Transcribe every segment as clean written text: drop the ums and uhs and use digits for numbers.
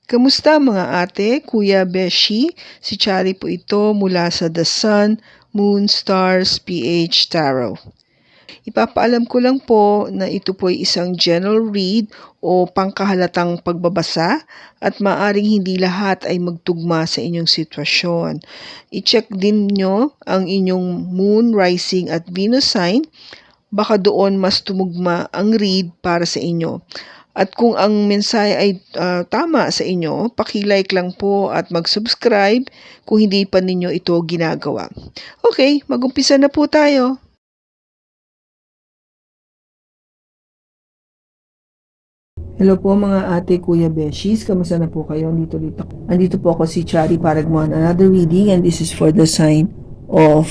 Kamusta mga ate, kuya, beshi? Si Chari po ito mula sa The Sun, Moon, Stars, PH Tarot. Ipapaalam ko lang po na ito po ay isang general read o pangkahalatang pagbabasa at maaring hindi lahat ay magtugma sa inyong sitwasyon. I-check din nyo ang inyong Moon, Rising at Venus sign. Baka doon mas tumugma ang read para sa inyo. At kung ang mensahe ay tama sa inyo, paki-like lang po at mag-subscribe kung hindi pa ninyo ito ginagawa. Okay, mag-umpisa na po tayo. Hello po mga ate, kuya, beshies. Kamusta na po kayo? Andito po ako si Chari para gumawa ng another reading, and this is for the sign of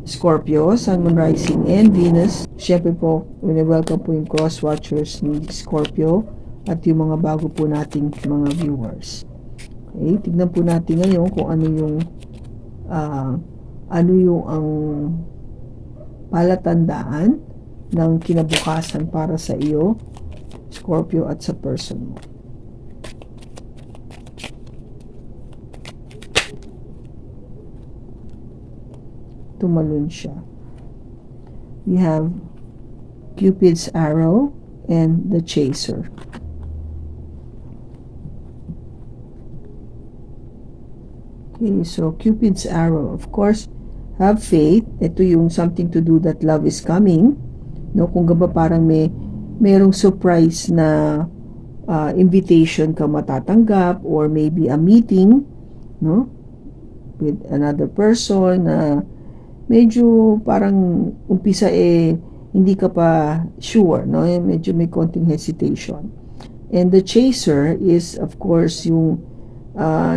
Scorpio, Sun, Moon, Rising, and Venus. Siyempre po, welcome po yung cross-watchers ni Scorpio at yung mga bago po nating mga viewers. Okay, tignan po natin ngayon kung ano yung ang palatandaan ng kinabukasan para sa iyo, Scorpio, at sa person mo. Tumalon siya. We have Cupid's arrow and the chaser. Okay, so Cupid's arrow, of course, have faith. Ito yung something to do that love is coming. No, kung gaba parang merong surprise na invitation ka matatanggap, or maybe a meeting, no, with another person na medyo parang umpisa hindi ka pa sure, no? Medyo may konting hesitation. And the chaser is, of course, yung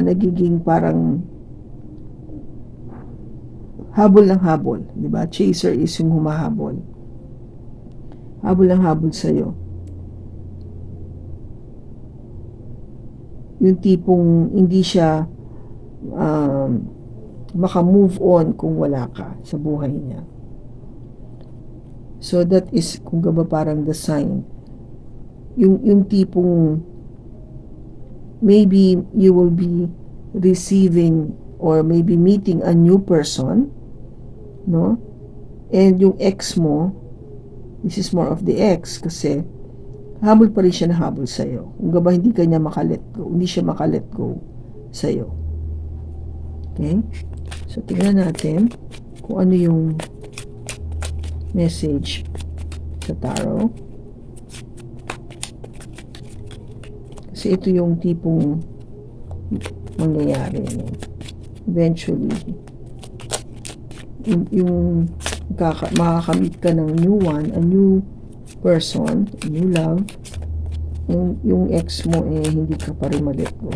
nagiging parang habol ng habol, di ba? Chaser is yung humahabol. Habol ng habol sa'yo. Yung tipong hindi siya maka-move on kung wala ka sa buhay niya. So that is, kung gaba parang the sign. Yung tipong maybe you will be receiving or maybe meeting a new person, no? And yung ex mo, this is more of the ex, kasi habol pa rin siya na habol sa'yo. Kung gaba hindi siya makalet go sa'yo. Okay? So, tingnan natin kung ano yung message sa tarot. Kasi ito yung tipong mangyayari. Eventually, yung makakamit ka ng new one, a new person, a new love, yung ex mo hindi ka pa rin ma-let go.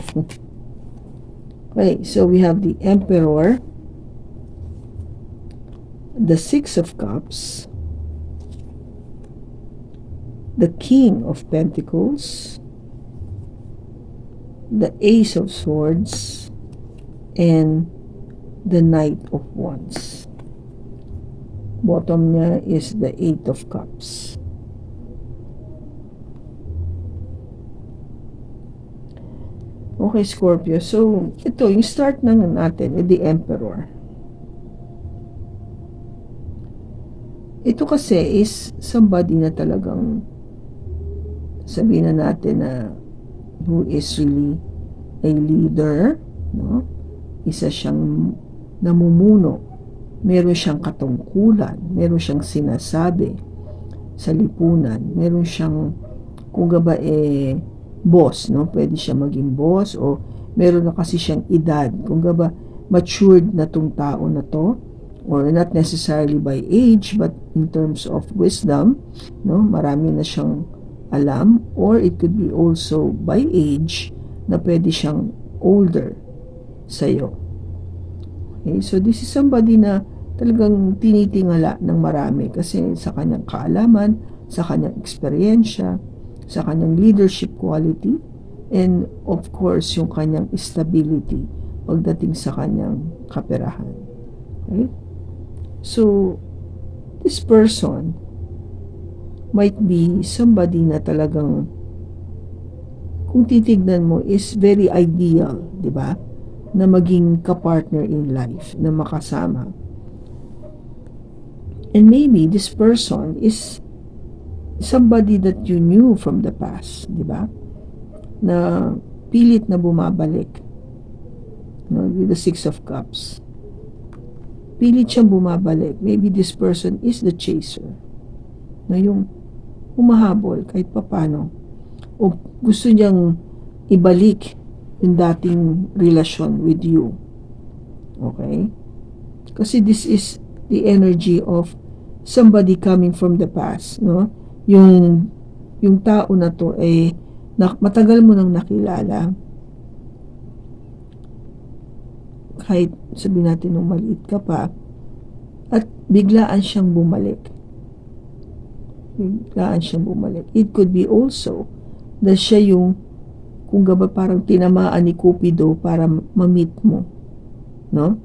Okay, so we have the Emperor, the Six of Cups, the King of Pentacles, the Ace of Swords, and the Knight of Wands. Bottom niya is the Eight of Cups. Okay, Scorpio. So, ito, yung start na natin, the Emperor. Ito kasi is somebody na talagang sabihin na natin na who is really a leader, no? Isa siyang namumuno. Meron siyang katungkulan. Meron siyang sinasabi sa lipunan. Meron siyang, kung gaba boss, no? Pwede siya maging boss, o meron na kasi siyang edad. Kung gaba matured na tong tao na to, or not necessarily by age, but in terms of wisdom, no? Marami na siyang alam, or it could be also by age na pwede siyang older sa'yo. Okay, so this is somebody na talagang tinitingala ng marami kasi sa kanyang kaalaman, sa kanyang eksperyensya, sa kanyang leadership quality, and of course yung kanyang stability pagdating sa kanyang kaperahan. Okay? So this person might be somebody na talagang kung titignan mo, is very ideal, di ba? Na maging kapartner in life, na makasama. And maybe this person is somebody that you knew from the past, di ba? Na pilit na bumabalik. No, with the Six of Cups. Pilit siyang bumabalik. Maybe this person is the chaser. No, yung humahabol kahit papano. O gusto niyang ibalik yung dating relasyon with you. Okay? Kasi this is the energy of somebody coming from the past, no? Yung tao na to matagal mo nang nakilala. Kahit sabihin natin nung maliit ka pa, at biglaan siyang bumalik. It could be also na siya yung kung gaba parang tinamaan ni Cupido para ma-meet mo, no?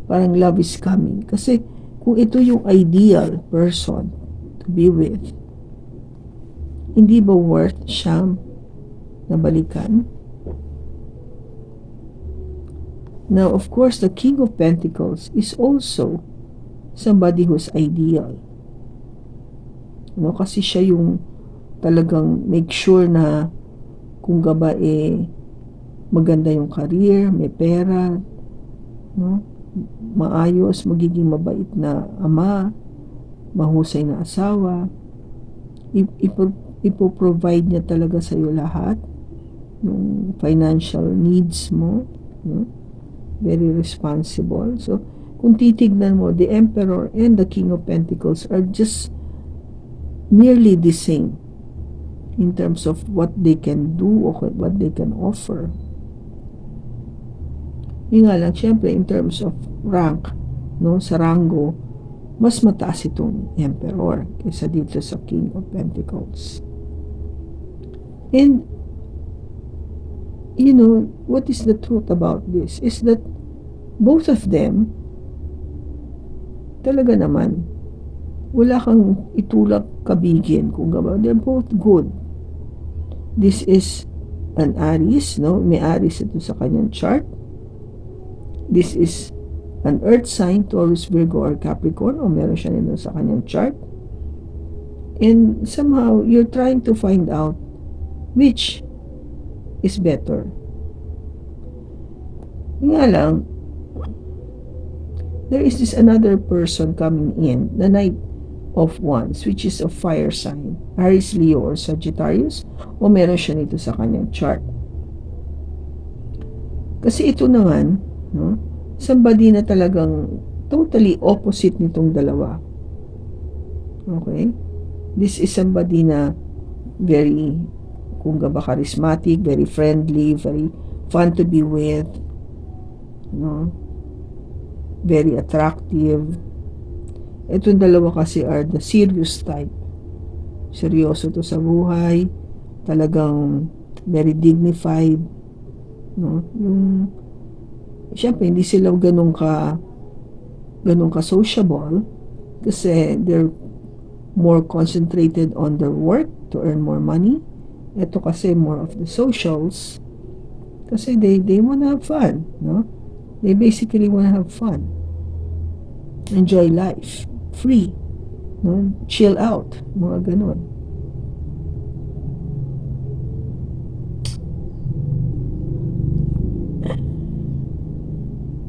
Parang love is coming. Kasi kung ito yung ideal person to be with, hindi ba worth siyang nabalikan? Now, of course, the King of Pentacles is also somebody who's ideal. No, kasi siya yung talagang make sure na kung gaba maganda yung career, may pera, no? Maayos, magiging mabait na ama, mahusay na asawa. Ipoprovide niya talaga sa iyo lahat yung financial needs mo, no? Very responsible. So, kung titignan mo, the Emperor and the King of Pentacles are just nearly the same in terms of what they can do or what they can offer. Yun nga lang, syempre, in terms of rank, no, sa rango, mas mataas itong Emperor kaysa dito sa King of Pentacles. And you know, what is the truth about this is that both of them talaga naman wala kang itulak kabigin kung gaba. They're both good. This is an Aries, no? May Aries ito sa kanyang chart. This is an earth sign, Taurus, Virgo, or Capricorn, o meron siya nito sa kanyang chart. And somehow, you're trying to find out which is better. Nga lang, there is this another person coming in, the Knight of Wands, which is a fire sign, Aries, Leo, or Sagittarius, o meron siya nito sa kanyang chart. Kasi ito naman, no, somebody na talagang totally opposite nitong dalawa. Okay? This is somebody na very, kung gaba, charismatic, very friendly, very fun to be with, no? Very attractive. Itong dalawa kasi are the serious type. Seryoso to sa buhay, talagang very dignified, no? Yung syempre hindi sila ganun ka sociable kasi they're more concentrated on their work to earn more money. Ito kasi more of the socials kasi they wanna have fun, no? They basically wanna have fun, enjoy life, free, no? Chill out, mga ganun.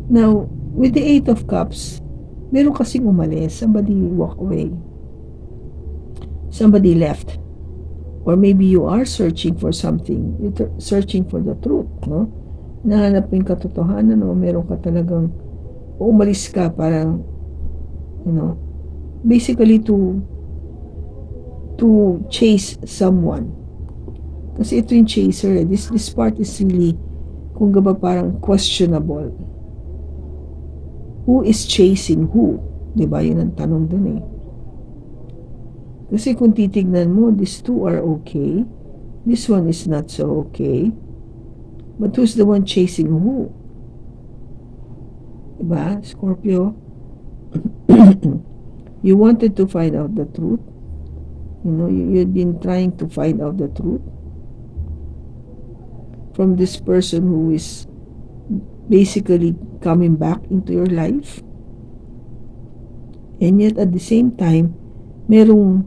Now, with the Eight of Cups, meron kasing umalis, somebody walk away, somebody left, or maybe you are searching for something, you're searching for the truth, no? Nahanap mo yung katotohanan, o meron ka talagang umalis ka parang, you know, basically to chase someone. Kasi ito yung chaser, this part is really, kung gaba parang questionable. Who is chasing who? Diba? Yun ang tanong dun eh. Kasi kung titignan mo, these two are okay. This one is not so okay. But who's the one chasing who? Diba, Scorpio? You wanted to find out the truth. You know, you've been trying to find out the truth. from this person who is basically coming back into your life. And yet at the same time, merong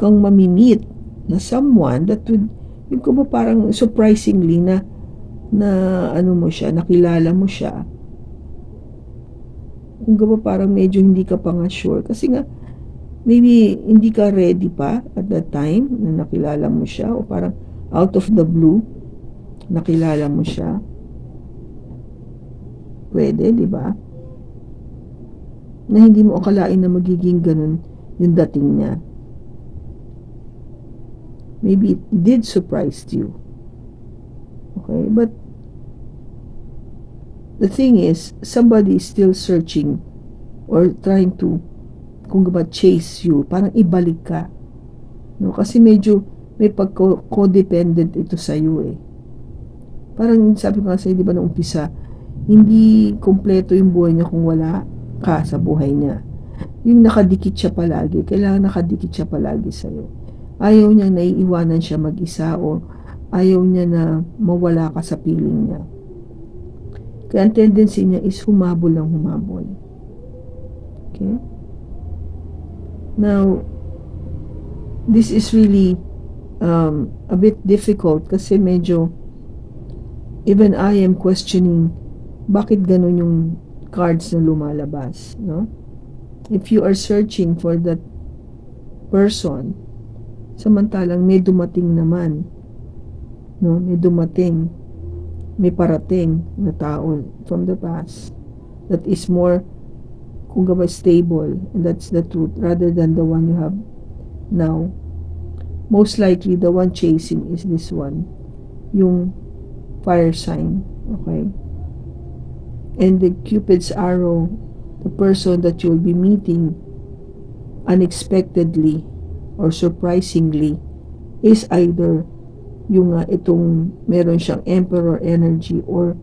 kang mamimit na someone that would, yung ko ba parang surprisingly na ano mo siya, nakilala mo siya. Kung ba parang medyo hindi ka pa nga sure. Kasi nga, maybe hindi ka ready pa at that time na nakilala mo siya, o parang out of the blue, nakilala mo siya. Pwede, di ba? Na hindi mo akalain na magiging ganun yung dating niya. Maybe it did surprise you. Okay, but the thing is, somebody is still searching or trying to, kung ba, chase you, parang ibalik ka. No? Kasi medyo may pag-codependent ito sa iyo eh. Parang sabi ko kasi, di ba, nung umpisa, hindi kompleto yung buhay niya kung wala ka sa buhay niya. Yung nakadikit siya palagi, kailangan nakadikit siya palagi sa iyo. Ayaw niya naiiwanan siya mag-isa, o ayaw niya na mawala ka sa piling niya. Kaya ang tendency niya is humabol lang humabol. Okay? Now, this is really a bit difficult kasi medyo even I am questioning bakit ganun yung cards na lumalabas, no? If you are searching for that person, samantalang may dumating naman, no? May dumating, may parating na tao from the past that is more, kung ba, stable, and that's the truth, rather than the one you have now. Most likely the one chasing is this one, yung fire sign. Okay, and the Cupid's arrow, the person that you'll be meeting unexpectedly or surprisingly is either yung itong meron siyang Emperor energy or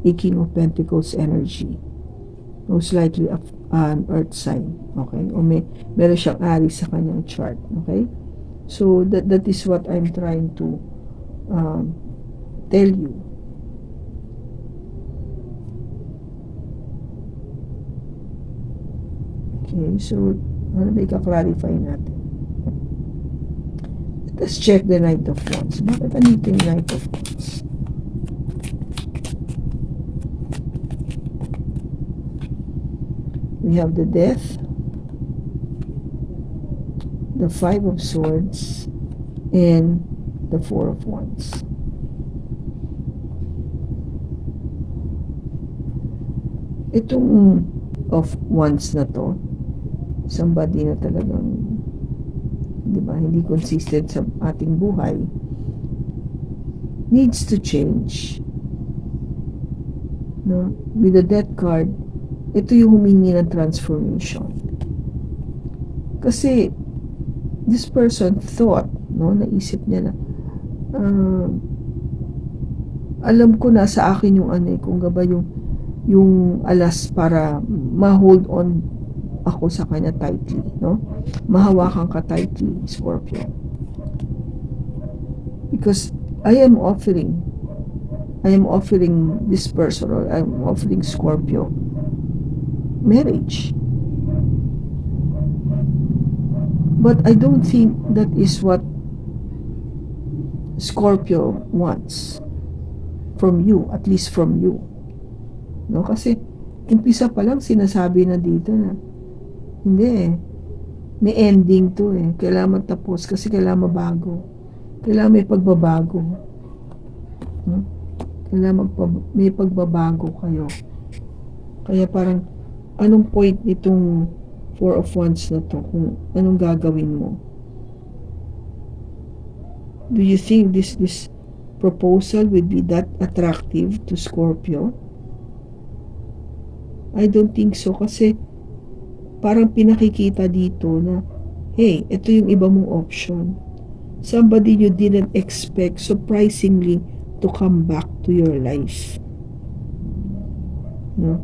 a King of Pentacles energy. Most likely an earth sign. Okay, o meron siyang Aries sa kanyang chart. Okay, so that is what I'm trying to tell you. Okay, so ano ba i-clarify natin? Let's check the Knight of Wands. Bakit andito yung Knight of Wands? We have the Death, the Five of Swords, and the Four of Wands. Itong of Wands na to, somebody na talagang, di ba, hindi consistent sa ating buhay, needs to change. No? With the Death card, ito yung humingi ng transformation. Kasi this person thought, no, naisip niya na alam ko na sa akin yung kung gaba yung alas para ma-hold on ako sa kanya tightly, no? Mahawakan ka tightly, Scorpio. Because I am offering this person, or I'm offering Scorpio marriage. But I don't think that is what Scorpio wants from you, at least from you. No, kasi umpisa pa lang sinasabi na dito na hindi eh. May ending to eh. Kailangan matapos kasi kailangan mabago. Kailangan may pagbabago. No? Kailangan may pagbabago kayo. Kaya parang anong point nitong Four of Wands na to? Kung anong gagawin mo? Do you think this proposal would be that attractive to Scorpio? I don't think so, kasi parang pinakikita dito na, hey, ito yung iba mong option. Somebody you didn't expect, surprisingly, to come back to your life. No?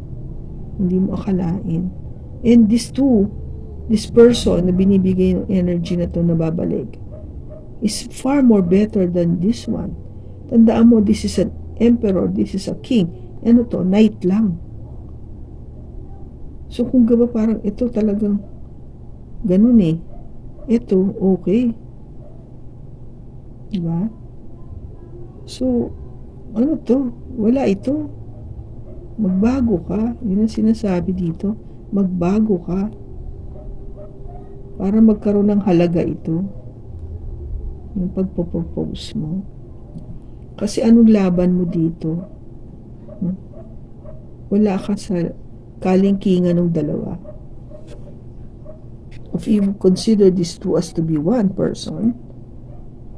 Hindi mo akalain. And this person na binibigay ng energy na to na babalik, is far more better than this one. Tandaan mo, this is an emperor, this is a king. Ano to? Knight lang. So, kung gaba parang ito talagang ganun eh. Ito, okay. Diba? So, ano to? Wala ito. Magbago ka. Yun ang sinasabi dito. Magbago ka. Para magkaroon ng halaga ito. Yung pagpapropose mo. Kasi anong laban mo dito? Wala ka sa kalingkingan ng dalawa. If you consider these two as to be one person,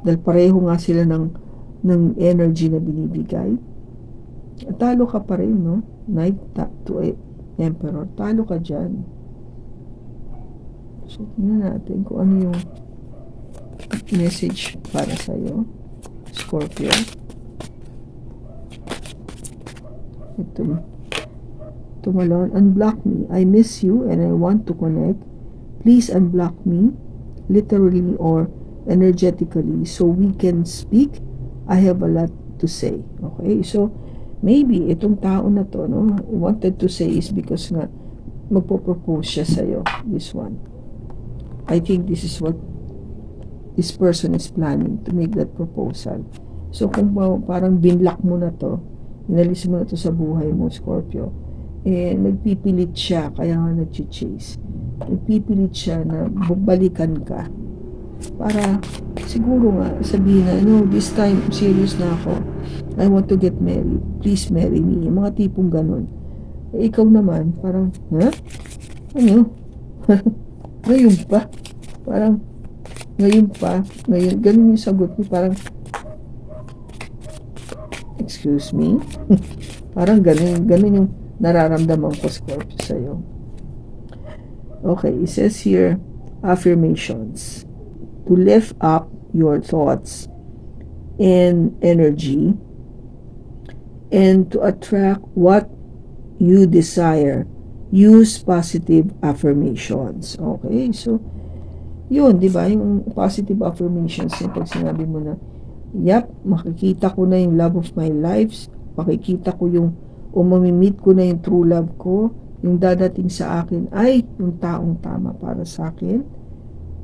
dahil pareho nga sila ng energy na binibigay, talo ka pa rin, no? Knight to Emperor, talo ka dyan. So, tingnan natin kung ano yung message para sa'yo, Scorpio. Ito, tumalon, unblock me. I miss you and I want to connect. Please unblock me, literally or energetically, so we can speak. I have a lot to say. Okay? So, maybe itong tao na to, no, wanted to say is because nga magpo-propose siya sa'yo, this one. I think this is what this person is planning, to make that proposal. So, kung parang binlock mo na to, inalis mo na to sa buhay mo, Scorpio, nagpipilit siya, kaya nga nag-chase. Nagpipilit siya na balikan ka. Para, siguro nga, sabihin na, no, this time, serious na ako. I want to get married. Please marry me. Mga tipong ganun. Ikaw naman, parang, ha? Ano? Ngayon pa? Parang, ngayon pa? Ngayon, ganun yung sagot mo. Parang, excuse me? Parang ganun yung nararamdaman ko, Scorpio, sa'yo. Okay, it says here, affirmations. To lift up your thoughts and energy and to attract what you desire, use positive affirmations. Okay, so, yun, di ba? Yung positive affirmations, yung pag sinabi mo na, yap, makikita ko na yung love of my life, makikita ko yung, o mamimit ko na yung true love ko, yung dadating sa akin ay yung taong tama para sa akin.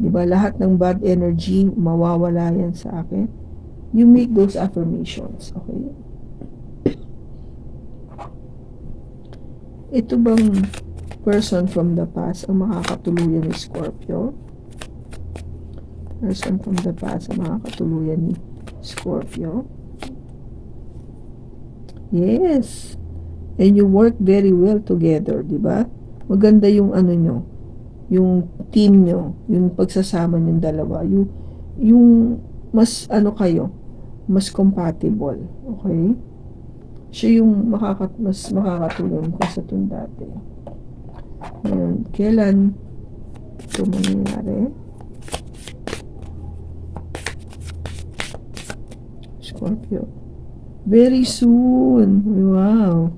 Di ba? Lahat ng bad energy, mawawala yan sa akin. You make those affirmations. Okay? Ito bang person from the past ang makakatuluyan ni Scorpio? Person from the past ang makakatuluyan ni Scorpio? Yes. And you work very well together, di ba? Maganda yung ano nyo, yung team nyo, yung pagsasama nyo dalawa, yung mas ano kayo, mas compatible, okay? Siya yung mas makakatulong ko sa itong dati. Ngayon, kailan ito mangyayari? Scorpio. Very soon. Wow.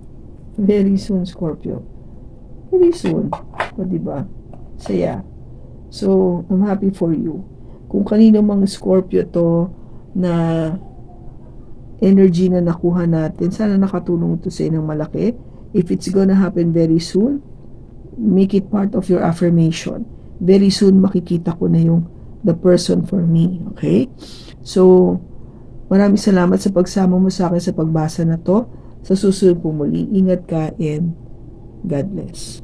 Very soon, Scorpio. Very soon. O, diba? Saya. So, I'm happy for you. Kung kanino mang Scorpio to na energy na nakuha natin, sana nakatulong ito sa inyo ng malaki. If it's gonna happen very soon, make it part of your affirmation. Very soon, makikita ko na yung the person for me. Okay? So, maraming salamat sa pagsama mo sa akin sa pagbasa na to. Sa susunod po muli, ingat ka and God bless.